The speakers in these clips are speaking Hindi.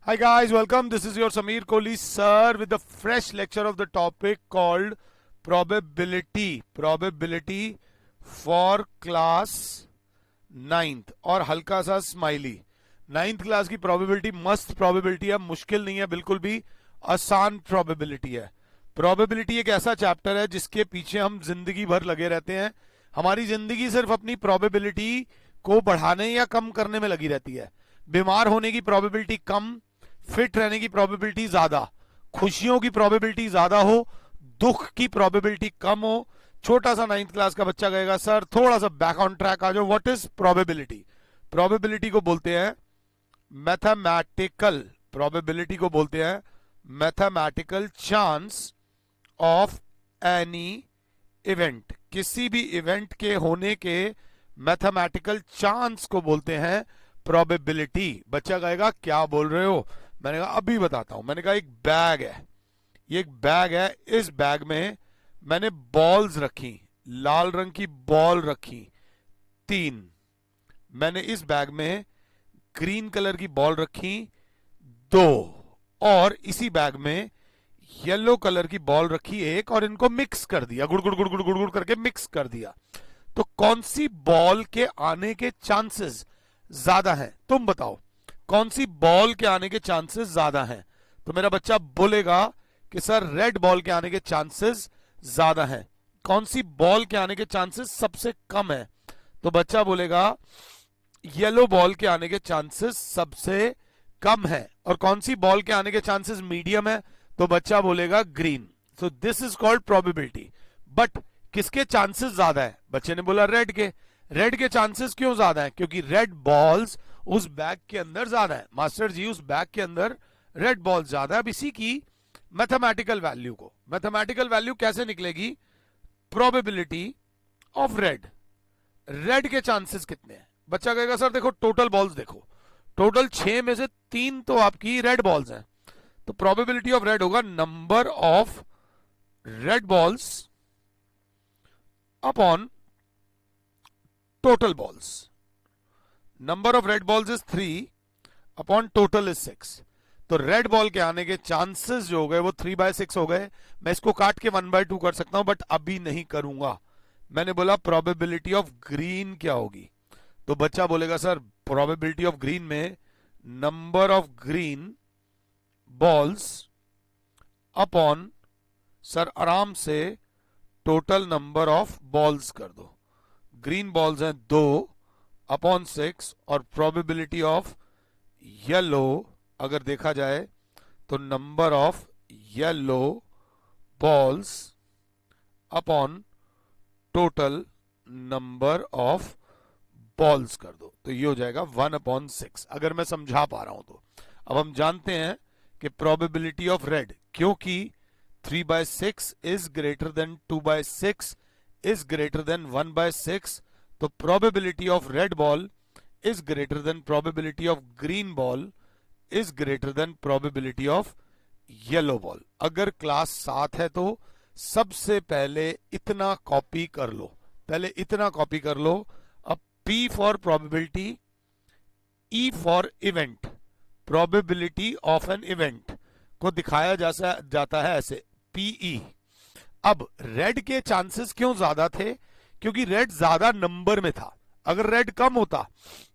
Hi guys, welcome. This is your Sameer Kohli sir with a fresh lecture of the topic called probability. Probability for class 9th और हल्का सा स्माइली. 9th क्लास की probability मस्त probability है, मुश्किल नहीं है बिल्कुल भी, आसान probability है. probability एक ऐसा चैप्टर है जिसके पीछे हम जिंदगी भर लगे रहते हैं. हमारी जिंदगी सिर्फ अपनी probability को बढ़ाने या कम करने में लगी रहती है. बीमार होने की probability कम, फिट रहने की प्रोबेबिलिटी ज्यादा, खुशियों की प्रोबेबिलिटी ज्यादा हो, दुख की प्रोबेबिलिटी कम हो. छोटा सा 9th क्लास का बच्चा कहेगा सर थोड़ा सा बैक ऑन ट्रैक आ जाओ. What is probability? प्रोबेबिलिटी को बोलते हैं मैथमेटिकल, प्रोबेबिलिटी को बोलते हैं mathematical chance of any event. किसी भी इवेंट के होने के मैथमेटिकल चांस को बोलते हैं प्रोबेबिलिटी. बच्चा कहेगा क्या बोल रहे हो? मैंने कहा अभी बताता हूं. मैंने कहा एक बैग है, ये एक बैग है, इस बैग में मैंने बॉल्स रखी, लाल रंग की बॉल रखी 3. मैंने इस बैग में ग्रीन कलर की बॉल रखी 2, और इसी बैग में येलो कलर की बॉल रखी 1, और इनको मिक्स कर दिया, गुड़ गुड़ गुड़ गुड़ गुड़ गुड़ करके मिक्स कर दिया. तो कौन सी बॉल के आने के चांसेस ज्यादा हैं? तुम बताओ कौन सी बॉल के आने के चांसेस ज्यादा हैं? तो मेरा बच्चा बोलेगा कि सर रेड बॉल के आने के चांसेस ज्यादा हैं. कौन सी बॉल के आने के चांसेस सबसे कम है? तो बच्चा बोलेगा येलो बॉल के आने के चांसेस सबसे कम है. और कौन सी बॉल के आने के चांसेस मीडियम है? तो बच्चा बोलेगा green. So this is called probability. But किसके चांसेस ज्यादा है? बच्चे ने बोला रेड के. रेड के चांसेस क्यों ज्यादा है? क्योंकि रेड बॉल्स उस बैग के अंदर ज्यादा है. मास्टर जी उस बैग के अंदर रेड बॉल ज्यादा है. अब इसी की मैथमेटिकल वैल्यू को, मैथमेटिकल वैल्यू कैसे निकलेगी? Probability of red. रेड के चांसेस कितने हैं? बच्चा कहेगा सर देखो टोटल बॉल्स देखो, टोटल 6 में से 3 तो आपकी रेड बॉल्स हैं. तो प्रोबेबिलिटी ऑफ रेड होगा number of red balls upon total balls. Number of red balls is 3 upon total is 6. तो रेड बॉल के आने के चांसेस जो हो गए वो 3/6 हो गए. मैं इसको काट के 1/2 कर सकता हूं, बट अभी नहीं करूंगा. मैंने बोला प्रोबेबिलिटी ऑफ ग्रीन क्या होगी? तो बच्चा बोलेगा सर प्रोबेबिलिटी ऑफ ग्रीन में number of green balls upon, sir आराम से टोटल नंबर ऑफ बॉल्स कर दो. ग्रीन बॉल्स हैं 2 अपॉन 6, और प्रोबेबिलिटी ऑफ येलो अगर देखा जाए तो number of yellow balls upon total number of balls कर दो. तो ये हो जाएगा 1/6, अगर मैं समझा पा रहा हूं तो. अब हम जानते हैं कि प्रोबेबिलिटी ऑफ रेड, क्योंकि 3/6 is greater than 2/6 is greater than 1/6, तो probability of red ball is greater than probability of green ball is greater than probability of yellow ball. अगर क्लास 7 है तो सबसे पहले इतना कॉपी कर लो, पहले इतना कॉपी कर लो. अब P for probability, E for event. Probability of an event को दिखाया जाता है ऐसे PE. अब रेड के चांसेस क्यों ज्यादा थे? क्योंकि रेड ज्यादा नंबर में था. अगर रेड कम होता,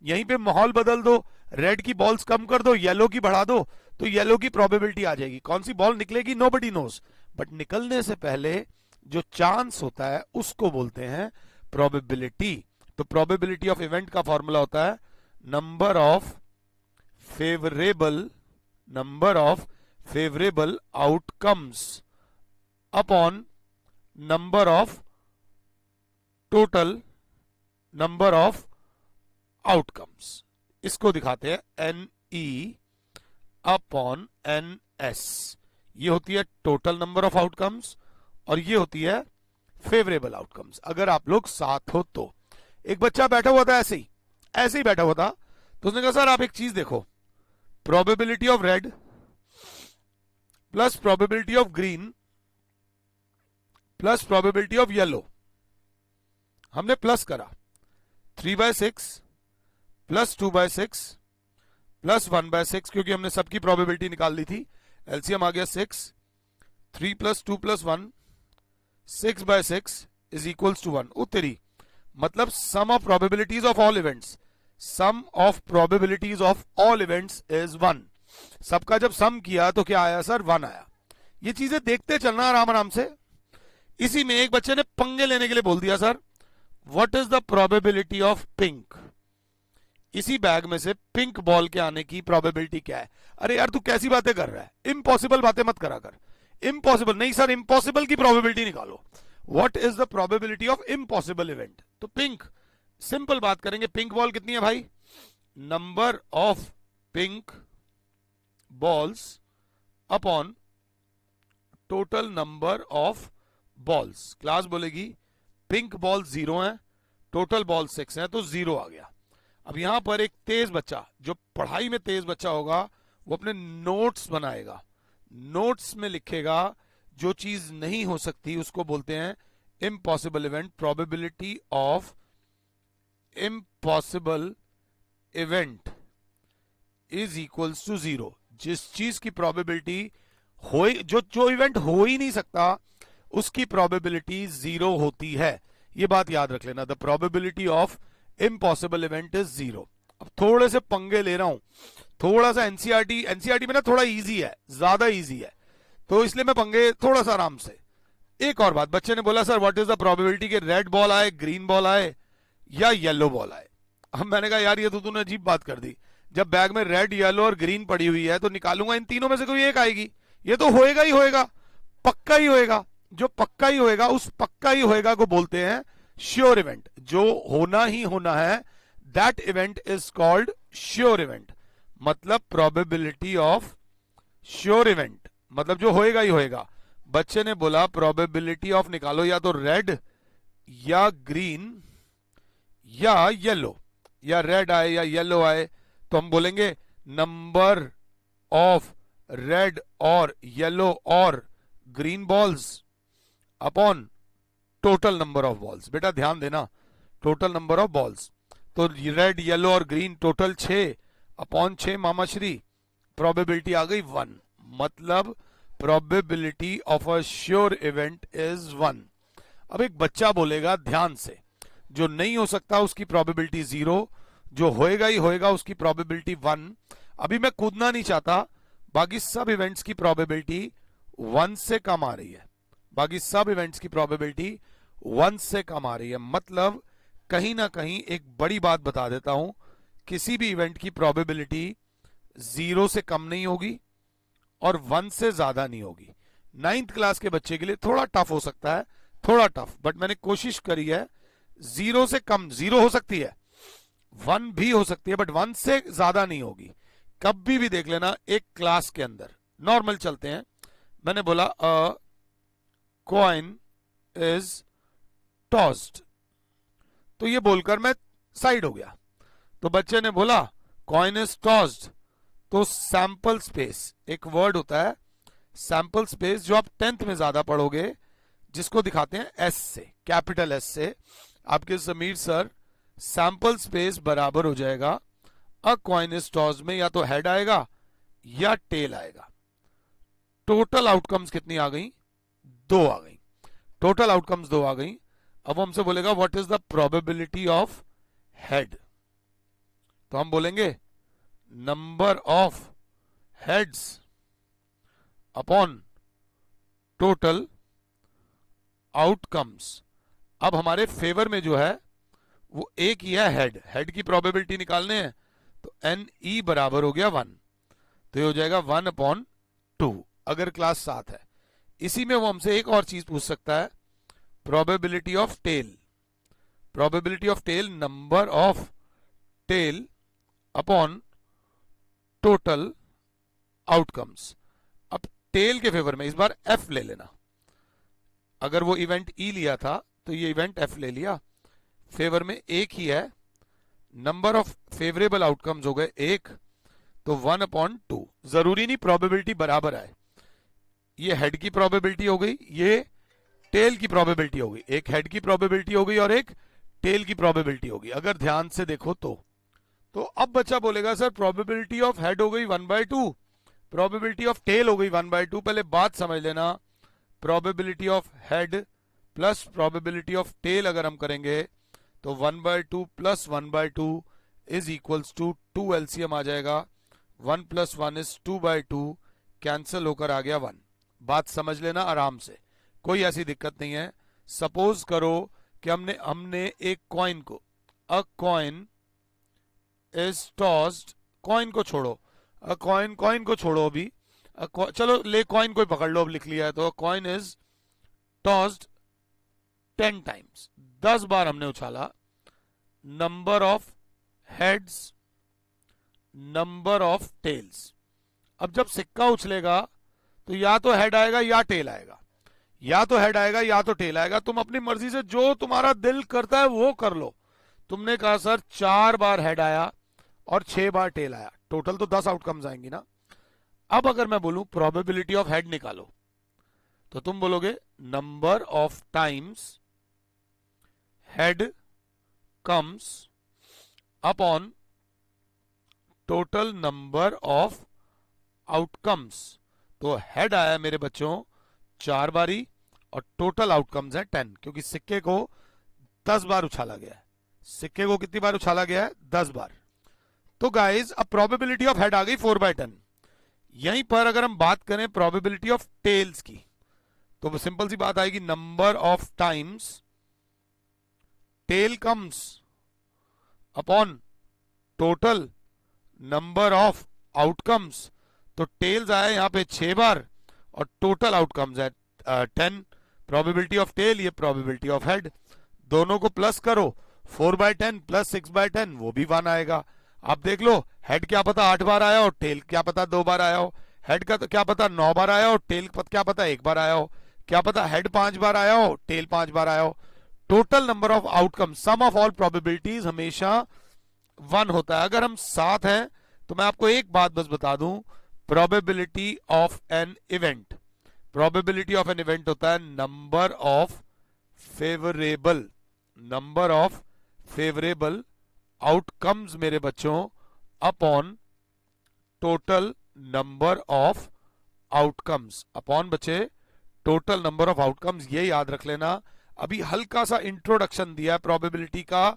यहीं पे माहौल बदल दो, रेड की बॉल्स कम कर दो, येलो की बढ़ा दो, तो येलो की प्रोबेबिलिटी आ जाएगी. कौन सी बॉल निकलेगी नोबडी नोज, बट निकलने से पहले जो चांस होता है उसको बोलते हैं प्रोबेबिलिटी. तो प्रोबेबिलिटी ऑफ इवेंट का फॉर्मूला होता है number of favourable outcomes upon number of total number of outcomes. इसको दिखाते हैं NE अपॉन NS. ये होती है टोटल नंबर ऑफ आउटकम्स और ये होती है फेवरेबल आउटकम्स. अगर आप लोग साथ हो तो. एक बच्चा बैठा हुआ था ऐसे ही बैठा हुआ था, तो उसने कहा सर आप एक चीज देखो, probability of red plus probability of green plus probability of yellow. हमने प्लस करा 3/6 प्लस 2/6 प्लस 1/6, क्योंकि हमने सबकी प्रोबेबिलिटी निकाल ली थी। एलसीएम आ गया 6, 3 + 2 + 1, 6/6 इज इक्वल्स टू 1। तेरी मतलब sum of probabilities of all events, sum of probabilities of all events is 1। सबका जब सम किया तो क्या आया सर? 1 आया। ये चीजें देखते चलना आराम आराम से। इसी में एक बच्चे ने पंगे लेने के लिए बोल दिया, sir what is the probability of pink? इसी बैग में से पिंक बॉल के आने की प्रोबेबिलिटी क्या है? अरे यार तू कैसी बातें कर रहा है, इम्पॉसिबल बातें मत करा कर। इम्पॉसिबल नहीं सर, इम्पॉसिबल की प्रोबेबिलिटी निकालो। What is the probability of impossible event? तो पिंक, सिंपल बात करेंगे, पिंक बॉल कितनी है भाई? Number of pink balls upon total number of balls. Class बोलेगी पिंक बॉल 0 है, टोटल बॉल 6 है, तो 0 आ गया। अब यहां पर एक तेज बच्चा, जो पढ़ाई में तेज बच्चा होगा, वो अपने नोट्स बनाएगा, नोट्स में लिखेगा जो चीज नहीं हो सकती उसको बोलते हैं impossible event. Probability of impossible event is equals to 0। जिस चीज की प्रोबेबिलिटी हो, जो इवेंट हो ही नहीं सकता, उसकी प्रोबेबिलिटी 0 होती है। ये बात याद रख लेना, the probability of impossible event is 0। अब थोड़े से पंगे ले रहा हूं, थोड़ा सा एनसीईआरटी में ना थोड़ा इजी है, ज्यादा इजी है, तो इसलिए मैं पंगे थोड़ा सा आराम से। एक और बात, बच्चे ने बोला sir what is the probability कि रेड बॉल आए, ग्रीन बॉल आए या येलो बॉल आए? अब मैंने कहा यार ये तो तूने अजीब बात कर दी, जब बैग में रेड, येलो और ग्रीन पड़ी हुई है तो निकालूंगा इन तीनों में से कोई एक आएगी। ये तो होएगा ही होएगा, पक्का ही होएगा। जो पक्का ही होएगा, उस पक्का ही होएगा को बोलते हैं श्योर इवेंट। जो होना ही होना है, that event is called sure event. मतलब प्रोबेबिलिटी ऑफ श्योर इवेंट, मतलब जो होएगा ही होएगा। बच्चे ने बोला प्रोबेबिलिटी ऑफ निकालो, या तो रेड या ग्रीन या येलो, या रेड आए या येलो आए, तो हम बोलेंगे नंबर ऑफ रेड और येलो और green balls upon total number of balls. बेटा ध्यान देना, टोटल नंबर ऑफ बॉल्स, तो रेड, येलो और ग्रीन टोटल 6 अपॉन 6 मामाश्री, प्रोबेबिलिटी आ गई 1। मतलब probability of a sure event is 1। अब एक बच्चा बोलेगा ध्यान से, जो नहीं हो सकता उसकी प्रोबेबिलिटी 0, जो होएगा ही होएगा उसकी प्रोबेबिलिटी 1। अभी मैं कूदना नहीं चाहता, बाकी सब इवेंट्स की प्रोबेबिलिटी 1 से कम आ रही है, बाकी सब इवेंट्स की प्रोबेबिलिटी 1 से कम आ रही है। मतलब कहीं ना कहीं एक बड़ी बात बता देता हूं, किसी भी इवेंट की प्रोबेबिलिटी 0 से कम नहीं होगी और 1 से ज्यादा नहीं होगी। 9th क्लास के बच्चे के लिए थोड़ा टफ हो सकता है, थोड़ा टफ, बट मैंने कोशिश करी है। 0 से कम 0 हो सकती है, 1 भी हो सकती है, बट 1 से ज्यादा नहीं होगी। कभी भी देख लेना, एक क्लास के अंदर नॉर्मल चलते हैं, मैंने बोला अ कॉइन इज टॉस्ड, तो ये बोलकर मैं साइड हो गया। तो बच्चे ने बोला कॉइन इज टॉस्ड, तो सैंपल स्पेस, एक वर्ड होता है सैंपल स्पेस, जो आप 10th में ज्यादा पढ़ोगे, जिसको दिखाते हैं एस से, कैपिटल एस से। आपके समीर सर, सैंपल स्पेस बराबर हो जाएगा अ कॉइन इज टॉस्ड में या तो हेड आएगा या टेल आएगा। टोटल आउटकम्स कितनी आ गई? 2 आ गई। टोटल आउटकम्स 2 आ गई। अब हमसे बोलेगा what is the probability of head, तो हम बोलेंगे number of heads upon total outcomes. अब हमारे फेवर में जो है वो एक ही है, हेड। हेड की प्रोबेबिलिटी निकालने हैं, तो एन ई बराबर हो गया 1, तो ये हो जाएगा 1/2 अगर क्लास 7 है। इसी में वो हमसे एक और चीज पूछ सकता है, probability of tail. Probability of tail, number of tail upon total outcomes. अब टेल के फेवर में इस बार एफ ले लेना, अगर वो इवेंट ई लिया था तो ये इवेंट एफ ले लिया। फेवर में एक ही है, नंबर ऑफ फेवरेबल आउटकम्स हो गए 1, तो 1/2। जरूरी नहीं प्रोबेबिलिटी बराबर आए, ये हेड की प्रोबेबिलिटी हो गई, ये टेल की प्रोबेबिलिटी हो गई, एक हेड की प्रोबेबिलिटी हो गई और एक टेल की प्रोबेबिलिटी होगी। अगर ध्यान से देखो तो तो अब बच्चा बोलेगा सर प्रोबेबिलिटी ऑफ हेड हो गई 1/2, प्रोबेबिलिटी ऑफ टेल हो गई 1/2। पहले बात समझ लेना, probability of head plus probability of tail अगर हम करेंगे तो 1/2 plus 1/2 is equals to 2 LCM आ जाएगा, 1 + 1 इज 2/2, कैंसिल होकर आ गया 1। बात समझ लेना आराम से, कोई ऐसी दिक्कत नहीं है। सपोज करो कि हमने एक कॉइन को, अ कॉइन इज टॉस्ड, कॉइन को छोड़ो, अ कॉइन को छोड़ो अभी, चलो ले कॉइन को ही पकड़ लो, अब लिख लिया है तो कॉइन इज टॉस्ड 10 टाइम्स, 10 बार हमने उछाला। Number of heads, number of tails. अब जब सिक्का उछलेगा तो या तो हेड आएगा या टेल आएगा, या तो हेड आएगा या तो टेल आएगा। तुम अपनी मर्जी से जो तुम्हारा दिल करता है वो कर लो। तुमने कहा सर 4 बार हेड आया और 6 बार टेल आया, टोटल तो 10 आउटकम्स आएंगी ना। अब अगर मैं बोलूं प्रोबेबिलिटी ऑफ हेड निकालो तो तुम बोलोगे number of times head comes upon total number of outcomes. तो हेड आया मेरे बच्चों 4 बारी और टोटल आउटकम्स है 10, क्योंकि सिक्के को 10 बार उछाला गया है। सिक्के को कितनी बार उछाला गया है? 10 बार। तो गाइज अब प्रोबेबिलिटी ऑफ हेड आ गई 4/10। यहीं पर अगर हम बात करें प्रोबेबिलिटी ऑफ टेल्स की तो सिंपल सी बात आएगी, number of times tail comes upon total number of outcomes. तो टेल्स आया यहां पे 6 बार और टोटल आउटकम्स है 10। प्रोबेबिलिटी ऑफ टेल, ये प्रोबेबिलिटी ऑफ हेड, दोनों को प्लस करो, 4/10 प्लस 6/10 वो भी 1 आएगा। आप देख लो, हेड क्या पता 8 बार आया हो, टेल क्या पता 2 बार आया हो, हेड का क्या पता 9 बार आया हो, टेल क्या पता 1 बार आया हो, क्या पता हेड 5 बार आया हो, टेल 5 बार आया हो। Total number of outcome, sum of all probabilities हमेशा 1 होता है। अगर हम 7 हैं तो मैं आपको एक बात बस बता दूं, probability of an event, probability of an event होता है नंबर ऑफ फेवरेबल आउटकम्स मेरे बच्चों upon total number of outcomes, upon बच्चे टोटल नंबर ऑफ आउटकम्स। ये याद रख लेना। अभी हल्का सा इंट्रोडक्शन दिया है प्रोबेबिलिटी का,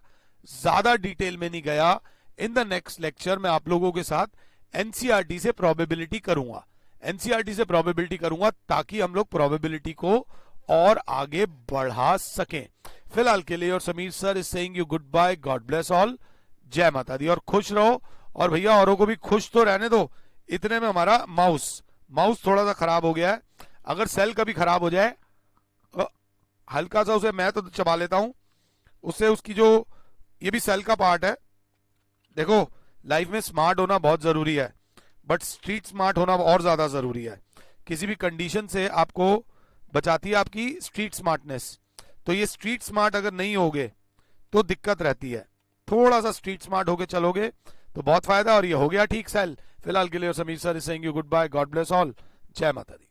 ज्यादा डिटेल में नहीं गया। इन द नेक्स्ट लेक्चर मैं आप लोगों के साथ एनसीईआरटी से प्रोबेबिलिटी करूंगा, एनसीईआरटी से प्रोबेबिलिटी करूंगा ताकि हम लोग प्रोबेबिलिटी को और आगे बढ़ा सकें। फिलहाल के लिए और Sameer sir is saying you goodbye, God bless all, जय माता दी, और खुश रहो। और भैया औरों को भी खुश तो रहने दो। इतने में हमारा माउस थोड़ा सा खराब हो गया है। अगर सेल कभी खराब हो जाए हल्का सा उसे मैं तो चबा लेता हूं, उससे उसकी जो, ये भी सेल का पार्ट है। देखो लाइफ में स्मार्ट होना बहुत जरूरी है, बट स्ट्रीट स्मार्ट होना और ज्यादा जरूरी है। किसी भी कंडीशन से आपको बचाती है आपकी स्ट्रीट स्मार्टनेस। तो ये स्ट्रीट स्मार्ट अगर नहीं होगे तो दिक्कत रहती है। थोड़ा सा स्ट्रीट स्मार्ट होके चलोगे तो बहुत फायदा। और ये हो गया ठीक सेल। फिलहाल के लिए Sameer sir is saying you goodbye, God bless all, जय माता दी।